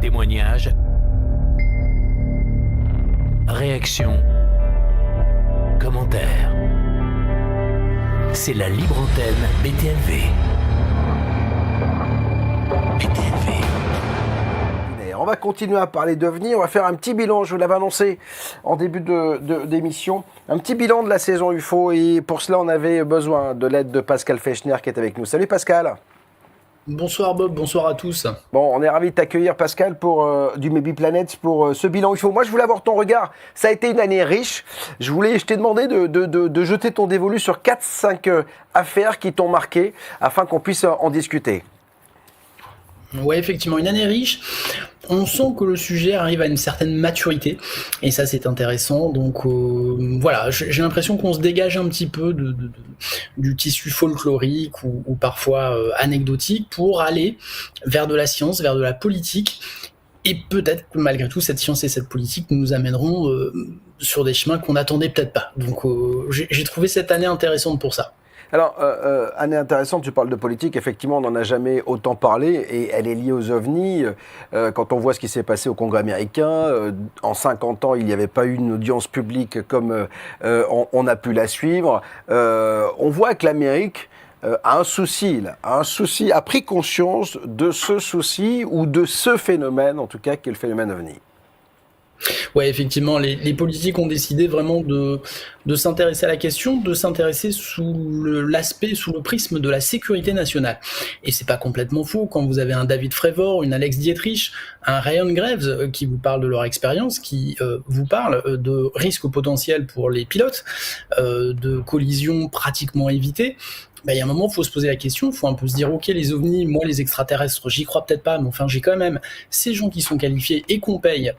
Témoignages, réactions, commentaires. C'est la libre antenne BTLV. BTLV. On va continuer à parler d'OVNI, on va faire un petit bilan, je vous l'avais annoncé en début d'émission, un petit bilan de la saison UFO, et pour cela on avait besoin de l'aide de Pascal Fechner qui est avec nous. Salut Pascal. Bonsoir Bob, bonsoir à tous. Bon, on est ravis de t'accueillir Pascal pour du Maybe Planet pour ce bilan UFO. Moi je voulais avoir ton regard, ça a été une année riche, je t'ai demandé de jeter ton dévolu sur 4-5 affaires qui t'ont marqué afin qu'on puisse en discuter. Ouais, effectivement, une année riche. On sent que le sujet arrive à une certaine maturité, et ça c'est intéressant. Donc voilà, j'ai l'impression qu'on se dégage un petit peu du tissu folklorique ou parfois anecdotique pour aller vers de la science, vers de la politique. Et peut-être que malgré tout, cette science et cette politique nous amèneront sur des chemins qu'on n'attendait peut-être pas. Donc j'ai trouvé cette année intéressante pour ça. Alors, année intéressante, tu parles de politique, effectivement, on n'en a jamais autant parlé, et elle est liée aux ovnis. Quand on voit ce qui s'est passé au Congrès américain, en 50 ans, il n'y avait pas eu une audience publique comme on a pu la suivre. On voit que l'Amérique a un souci, a pris conscience de ce souci, ou de ce phénomène, en tout cas, qui est le phénomène ovni. Ouais, effectivement, les politiques ont décidé vraiment de s'intéresser à la question, de s'intéresser sous le prisme de la sécurité nationale. Et c'est pas complètement faux quand vous avez un David Fravor, une Alex Dietrich, un Ryan Graves qui vous parlent de leur expérience, qui vous parlent de risques potentiels pour les pilotes, de collisions pratiquement évitées. Il y a un moment, il faut se poser la question, il faut un peu se dire, ok, les ovnis, moi les extraterrestres, j'y crois peut-être pas, mais enfin j'ai quand même ces gens qui sont qualifiés et qu'on paye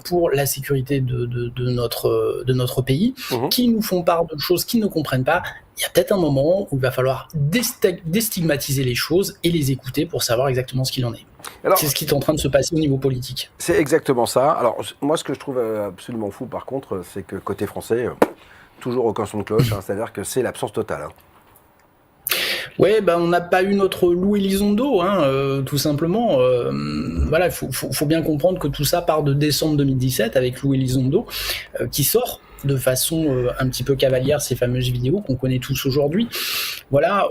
pour la sécurité de notre pays, qui nous font part de choses qu'ils ne comprennent pas. Il y a peut-être un moment où il va falloir déstigmatiser les choses et les écouter pour savoir exactement ce qu'il en est. Alors, c'est ce qui est en train de se passer au niveau politique. C'est exactement ça. Alors moi, ce que je trouve absolument fou par contre, c'est que côté français, toujours aucun son de cloche, c'est-à-dire que c'est l'absence totale. Ouais, on n'a pas eu notre Lou Elizondo, tout simplement. Voilà, faut bien comprendre que tout ça part de décembre 2017 avec Lou Elizondo, qui sort de façon un petit peu cavalière ces fameuses vidéos qu'on connaît tous aujourd'hui. Voilà,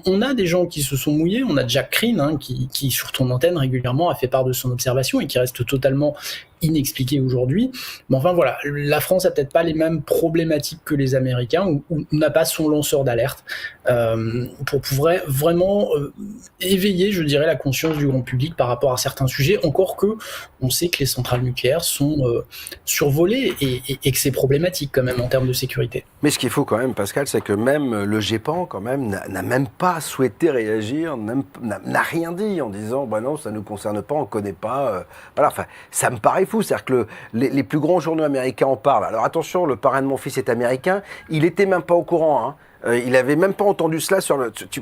on a des gens qui se sont mouillés, on a Jack Crean qui sur ton antenne régulièrement a fait part de son observation et qui reste totalement inexpliqué aujourd'hui. Mais enfin voilà, la France a peut-être pas les mêmes problématiques que les Américains, ou n'a pas son lanceur d'alerte pour pouvoir vraiment éveiller, je dirais, la conscience du grand public par rapport à certains sujets, encore que on sait que les centrales nucléaires sont survolées et que c'est problématique quand même en termes de sécurité. Mais ce qu'il faut quand même, Pascal, c'est que même le GEPAN quand même n'a même pas souhaité réagir, n'a rien dit en disant non, ça ne nous concerne pas, on ne connaît pas. Voilà, enfin, ça me paraît fou, c'est-à-dire que les plus grands journaux américains en parlent. Alors attention, le parrain de mon fils est américain, il était même pas au courant, il avait même pas entendu cela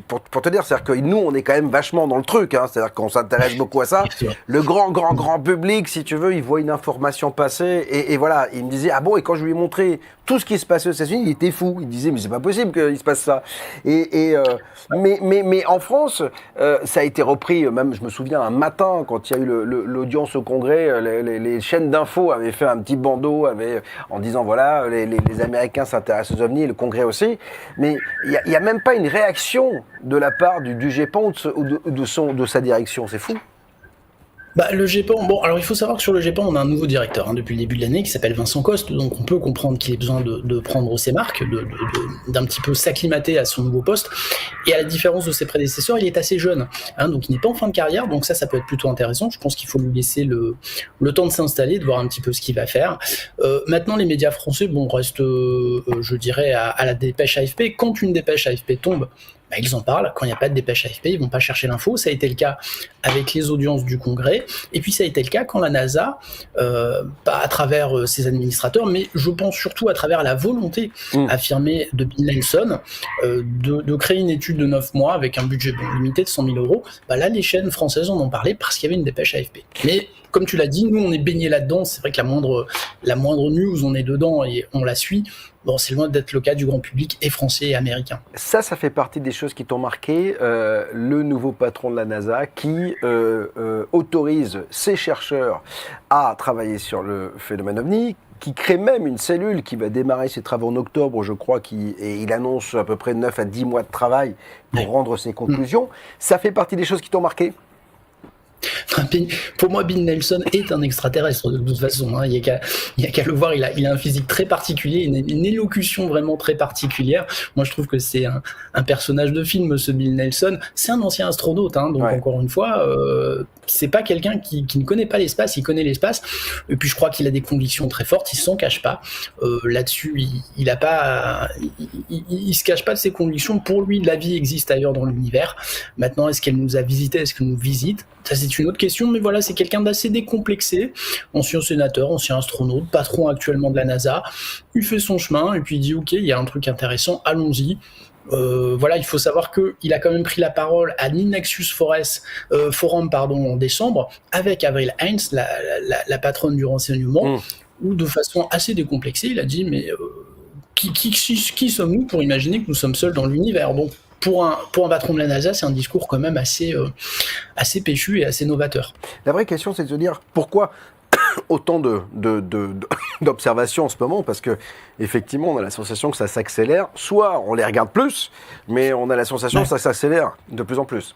pour te dire, c'est-à-dire que nous on est quand même vachement dans le truc, c'est-à-dire qu'on s'intéresse beaucoup à ça. Le grand public, si tu veux, il voit une information passer et voilà, il me disait et quand je lui ai montré tout ce qui se passait aux États-Unis, il était fou, il disait mais c'est pas possible qu'il se passe ça. Mais en France, ça a été repris, même je me souviens un matin quand il y a eu l'audience au Congrès, les chaînes d'infos avaient fait un petit bandeau en disant voilà, les Américains s'intéressent aux ovnis, le Congrès aussi, mais il n'y a même pas une réaction de la part du GEPAN ou de sa direction, c'est fou. Le GEPAN, alors il faut savoir que sur le GEPAN, on a un nouveau directeur depuis le début de l'année qui s'appelle Vincent Coste, donc on peut comprendre qu'il ait besoin de prendre ses marques, d'un petit peu s'acclimater à son nouveau poste, et à la différence de ses prédécesseurs, il est assez jeune, donc il n'est pas en fin de carrière, donc ça peut être plutôt intéressant. Je pense qu'il faut lui laisser le temps de s'installer, de voir un petit peu ce qu'il va faire. Maintenant, les médias français restent, je dirais, à la dépêche AFP. Quand une dépêche AFP tombe, ils en parlent. Quand il n'y a pas de dépêche AFP, ils vont pas chercher l'info. Ça a été le cas avec les audiences du Congrès. Et puis ça a été le cas quand la NASA, pas à travers ses administrateurs, mais je pense surtout à travers la volonté affirmée de Bill Nelson de créer une étude de 9 mois avec un budget limité de 100 000 euros. Là, les chaînes françaises en ont parlé parce qu'il y avait une dépêche AFP. Mais comme tu l'as dit, nous on est baignés là-dedans, c'est vrai que la moindre news, on est dedans et on la suit. Bon, c'est loin d'être le cas du grand public et français et américain. Ça fait partie des choses qui t'ont marqué. Le nouveau patron de la NASA qui autorise ses chercheurs à travailler sur le phénomène OVNI, qui crée même une cellule qui va démarrer ses travaux en octobre, je crois, et il annonce à peu près 9 à 10 mois de travail pour rendre ses conclusions. Ça fait partie des choses qui t'ont marqué ? Pour moi, Bill Nelson est un extraterrestre de toute façon. Hein. Il n'y a qu'à le voir. Il a un physique très particulier, une élocution vraiment très particulière. Moi, je trouve que c'est un personnage de film, ce Bill Nelson. C'est un ancien astronaute, hein, donc encore une fois, c'est pas quelqu'un qui ne connaît pas l'espace. Il connaît l'espace. Et puis, je crois qu'il a des convictions très fortes. Il s'en cache pas. Là-dessus, il se cache pas de ses convictions. Pour lui, la vie existe ailleurs dans l'univers. Maintenant, est-ce qu'elle nous a visités ? Est-ce qu'elle nous visite ? Ça, c'est une autre question, mais voilà, c'est quelqu'un d'assez décomplexé, ancien sénateur, ancien astronaute, patron actuellement de la NASA. Il fait son chemin et puis il dit ok, il y a un truc intéressant, allons-y. Voilà, il faut savoir qu'il a quand même pris la parole à l'Inaxus Forum en décembre avec Avril Haines, la patronne du renseignement, où de façon assez décomplexée, il a dit mais qui sommes-nous pour imaginer que nous sommes seuls dans l'univers ? Donc pour un patron de la NASA, c'est un discours quand même assez péchu et assez novateur. La vraie question, c'est de se dire pourquoi autant d'observations en ce moment, parce que effectivement, on a la sensation que ça s'accélère. Soit on les regarde plus, mais on a la sensation que ça s'accélère de plus en plus.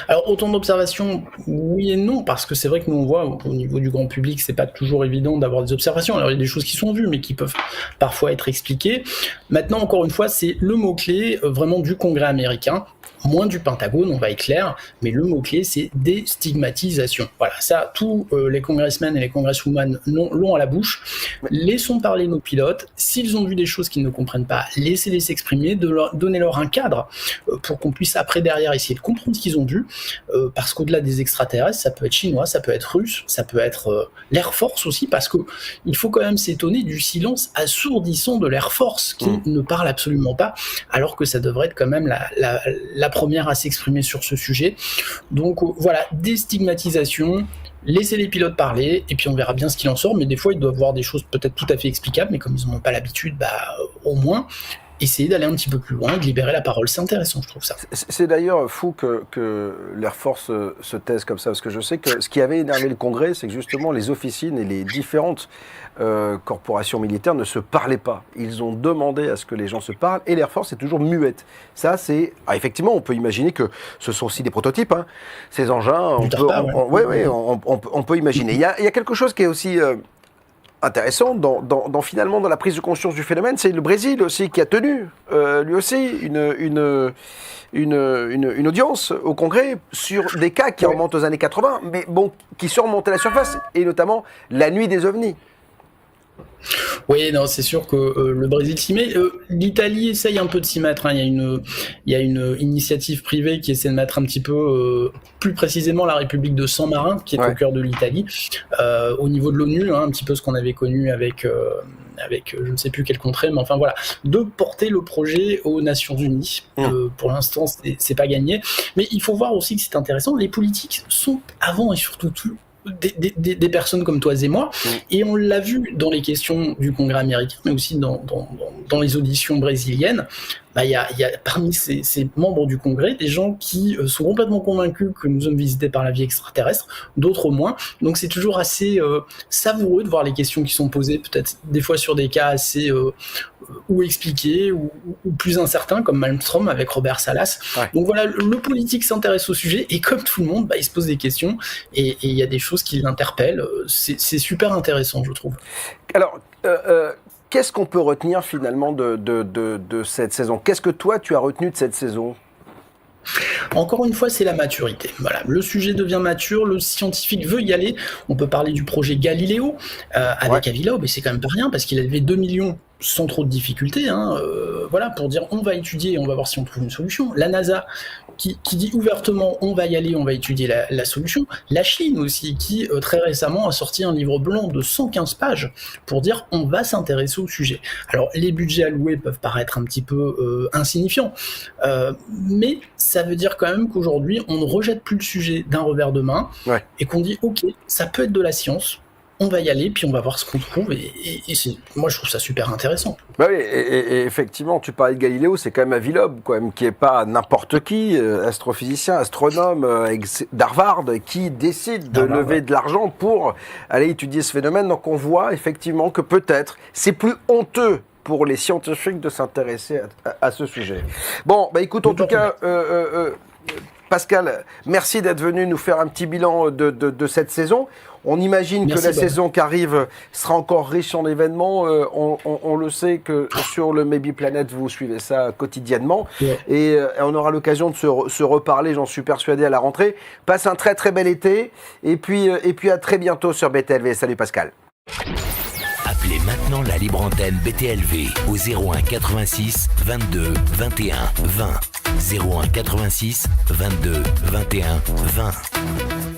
Alors autant d'observations, oui et non, parce que c'est vrai que nous on voit au niveau du grand public, c'est pas toujours évident d'avoir des observations. Alors il y a des choses qui sont vues, mais qui peuvent parfois être expliquées. Maintenant, encore une fois, c'est le mot-clé vraiment du Congrès américain, moins du Pentagone, on va être clair, mais le mot-clé c'est déstigmatisation. Voilà, ça, tous les congressmen et les congresswomen l'ont à la bouche. Laissons parler nos pilotes. S'ils ont vu des choses qu'ils ne comprennent pas, laissez-les s'exprimer, donnez-leur un cadre pour qu'on puisse après derrière essayer de comprendre ce qu'ils ont vu, parce qu'au-delà des extraterrestres, ça peut être chinois, ça peut être russe, ça peut être l'Air Force aussi, parce que il faut quand même s'étonner du silence assourdissant de l'Air Force qui ne parle absolument pas, alors que ça devrait être quand même la première à s'exprimer sur ce sujet. Donc voilà, déstigmatisation, laissez les pilotes parler, et puis on verra bien ce qu'il en sort, mais des fois ils doivent voir des choses peut-être tout à fait explicables, mais comme ils n'en ont pas l'habitude, au moins essayer d'aller un petit peu plus loin, de libérer la parole. C'est intéressant, je trouve ça. C'est d'ailleurs fou que l'Air Force se taise comme ça, parce que je sais que ce qui avait énervé le Congrès, c'est que justement les officines et les différentes corporations militaires ne se parlaient pas. Ils ont demandé à ce que les gens se parlent, et l'Air Force est toujours muette. Ça, c'est... effectivement, on peut imaginer que ce sont aussi des prototypes, hein. Ces engins, on peut imaginer. Il y a quelque chose qui est aussi... intéressant finalement dans la prise de conscience du phénomène, c'est le Brésil aussi qui a tenu lui aussi une audience au Congrès sur des cas qui remontent aux années 80, mais bon, qui sont remontés à la surface, et notamment la nuit des ovnis. Oui, non, c'est sûr que le Brésil s'y met. L'Italie essaye un peu de s'y mettre. Hein. Il y a une initiative privée qui essaie de mettre un petit peu, plus précisément, la République de San Marino, qui est au cœur de l'Italie, au niveau de l'ONU, hein, un petit peu ce qu'on avait connu avec je ne sais plus quel contrée, mais enfin voilà, de porter le projet aux Nations Unies. Pour l'instant, c'est pas gagné. Mais il faut voir aussi que c'est intéressant. Les politiques sont avant et surtout tout des personnes comme toi et moi, et on l'a vu dans les questions du Congrès américain, mais aussi dans les auditions brésiliennes. Il y a parmi ces membres du Congrès des gens qui sont complètement convaincus que nous sommes visités par la vie extraterrestre, d'autres moins. Donc c'est toujours assez savoureux de voir les questions qui sont posées, peut-être des fois sur des cas assez ou expliqués ou plus incertains, comme Malmström avec Robert Salas. Donc voilà, le politique s'intéresse au sujet, et comme tout le monde, il se pose des questions, et il y a des choses qui l'interpellent. C'est super intéressant, je trouve. Alors, qu'est-ce qu'on peut retenir finalement de cette saison ? Qu'est-ce que toi, tu as retenu de cette saison ? Encore une fois, c'est la maturité. Voilà, le sujet devient mature, le scientifique veut y aller. On peut parler du projet Galileo avec Avilov, et c'est quand même pas rien, parce qu'il a levé 2 millions sans trop de difficultés, voilà, pour dire on va étudier et on va voir si on trouve une solution. La NASA qui dit ouvertement on va y aller, on va étudier la solution. La Chine aussi qui très récemment a sorti un livre blanc de 115 pages pour dire on va s'intéresser au sujet. Alors les budgets alloués peuvent paraître un petit peu insignifiants, mais ça veut dire quand même qu'aujourd'hui on ne rejette plus le sujet d'un revers de main, et qu'on dit ok, ça peut être de la science, on va y aller, puis on va voir ce qu'on trouve, et moi je trouve ça super intéressant. Bah oui, et effectivement, tu parlais de Galiléo, c'est quand même un Villaume, quand même, qui est pas n'importe qui, astrophysicien, astronome d'Harvard, qui décide de lever de l'argent pour aller étudier ce phénomène. Donc on voit effectivement que peut-être c'est plus honteux pour les scientifiques de s'intéresser à ce sujet. Bon, bah écoute, en tout cas, Pascal, merci d'être venu nous faire un petit bilan de cette saison. On imagine que la saison qui arrive sera encore riche en événements. On le sait que sur le Maybe Planet, vous suivez ça quotidiennement. Et on aura l'occasion de se reparler, j'en suis persuadé, à la rentrée. Passe un très très bel été. Et puis à très bientôt sur BTLV. Salut Pascal. Appelez maintenant la libre antenne BTLV au 01 86 22 21 20. 01 86 22 21 20.